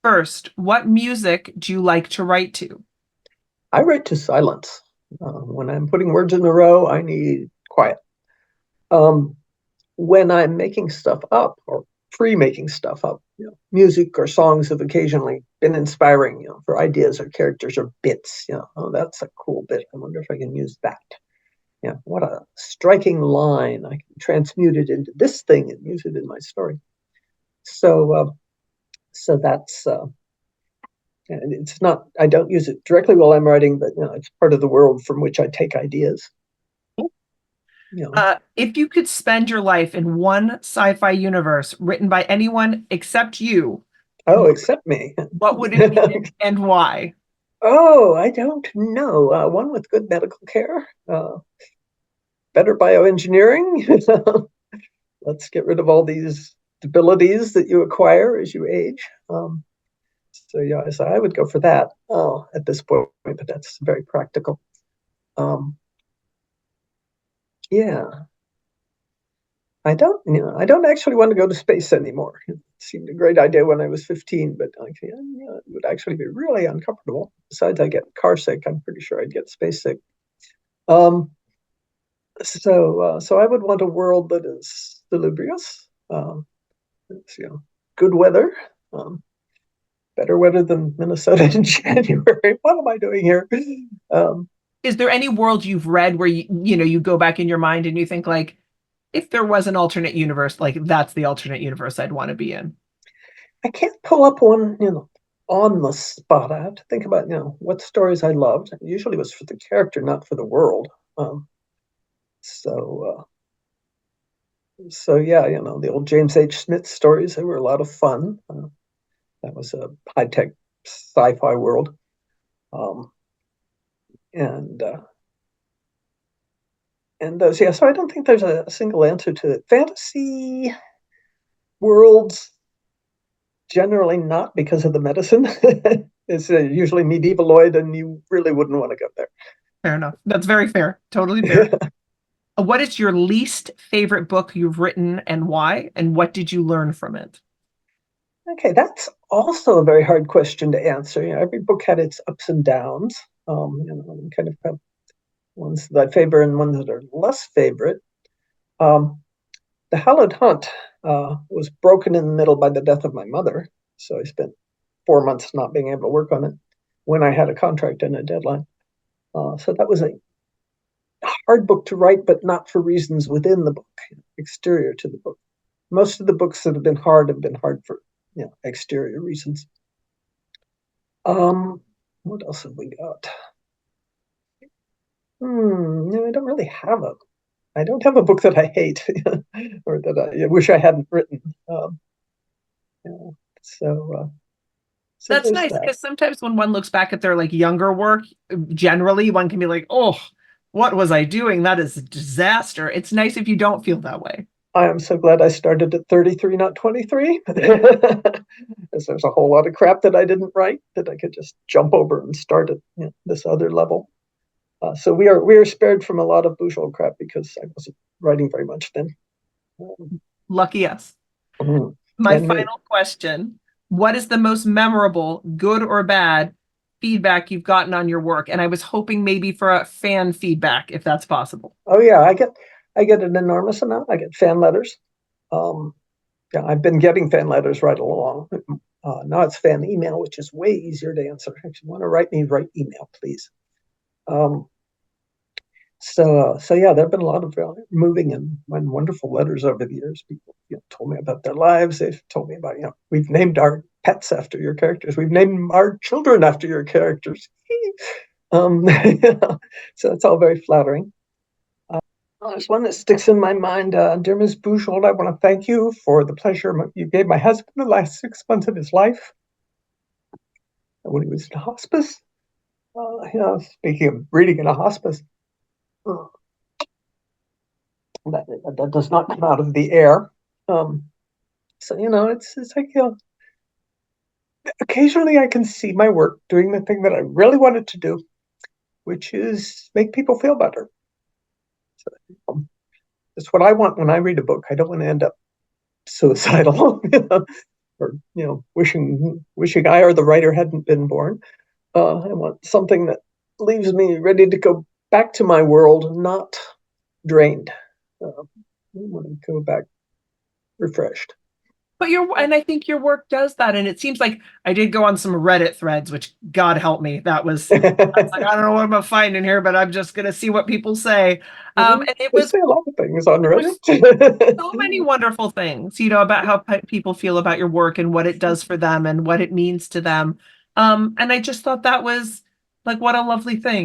First, what music do you like to write to? I write to silence. When I'm putting words in a row, I need quiet. Um, when I'm making stuff up or pre-making stuff up, music or songs have occasionally been inspiring, for ideas or characters or bits. Oh, that's a cool bit. I wonder if I can use that. What a striking line. I can transmute it into this thing and use it in my story. So, so that's and it's not. I don't use it directly while I'm writing, but it's part of the world from which I take ideas. You know, If you could spend your life in one sci-fi universe written by anyone except you, oh, except me. what would it be and why? Oh, I don't know. One with good medical care, better bioengineering. Let's get rid of all these debilities that you acquire as you age. So yeah, so I would go for that. Oh, at this point, but that's very practical. Um, yeah, I don't actually want to go to space anymore. It seemed a great idea when I was 15, but like, it would actually be really uncomfortable. Besides, I get car sick. I'm pretty sure I'd get space sick. Um, so I would want a world that is salubrious. It's, good weather, um, better weather than Minnesota in January. What am I doing here? Um, Is there any world you've read where you go back in your mind and you think like, if there was an alternate universe, like that's the alternate universe I'd want to be in? I can't pull up one, on the spot. I have to think about, what stories I loved. It usually was for the character, not for the world. Um, so, so yeah, the old James H. Smith stories, they were a lot of fun. That was a high-tech sci-fi world. Um, and those, yeah, so I don't think there's a single answer to it. Fantasy worlds, generally not because of the medicine. It's usually medievaloid, and you really wouldn't want to go Fair enough. That's very fair. Totally fair. there. What is your least favorite book you've written and why? And what did you learn from it? Okay, that's also a very hard question to answer. Every book had its ups and downs. Kind of have ones that I favor and ones that are less favorite. Um, the Hallowed Hunt was broken in the middle by the death of my mother, so I spent 4 months not being able to work on it when I had a contract and a deadline. So that was a hard book to write, but not for reasons within the book, exterior to the book. Most of the books that have been hard for exterior reasons. What else have we got? No, I don't really have a. I don't have a book that I hate or that I wish I hadn't written. Yeah, so, so That's there's nice that. because sometimes when one looks back at their like younger work, generally one can be like, "Oh, what was I doing? That is a disaster." It's nice if you don't feel that way. I am so glad I started at 33, not 23. Because there's a whole lot of crap that I didn't write that I could just jump over and start at this other level. So we are spared from a lot of Bujold crap because I wasn't writing very much then. Lucky us. Um, My and me. final question, what is the most memorable, good or bad, feedback you've gotten on your work? And I was hoping maybe for a fan feedback, if that's possible. Oh yeah, I get an enormous amount. I get fan letters. Um, yeah, I've been getting fan letters right along. Now it's fan email, which is way easier to answer. If you want to write me, write email, please. Um, so yeah, there have been a lot of moving and wonderful letters over the years. People told me about their lives. They've told me about we've named our pets after your characters. We've named our children after your characters. um, so it's all very flattering. There's one that sticks in my mind. Dear Ms. Bujold, I want to thank you for the pleasure you gave my husband the last 6 months of his life when he was in hospice. Speaking of reading in a hospice, uh, that does not come out of the air. Um, so it's like occasionally I can see my work doing the thing that I really wanted to do, which is make people feel better. So, that's what I want when I read a book. I don't want to end up suicidal. or wishing I or the writer hadn't been born. I want something that leaves me ready to go back to my world, not drained. I want to go back refreshed. But and I think your work does that. And it seems like I did go on some Reddit threads, which God help me. I was like, I don't know what I'm gonna find in here, but I'm just gonna see what people say. And it They was say a lot of things on there's Reddit. so many wonderful things, about how people feel about your work and what it does for them and what it means to them. And I just thought that was like, what a lovely thing.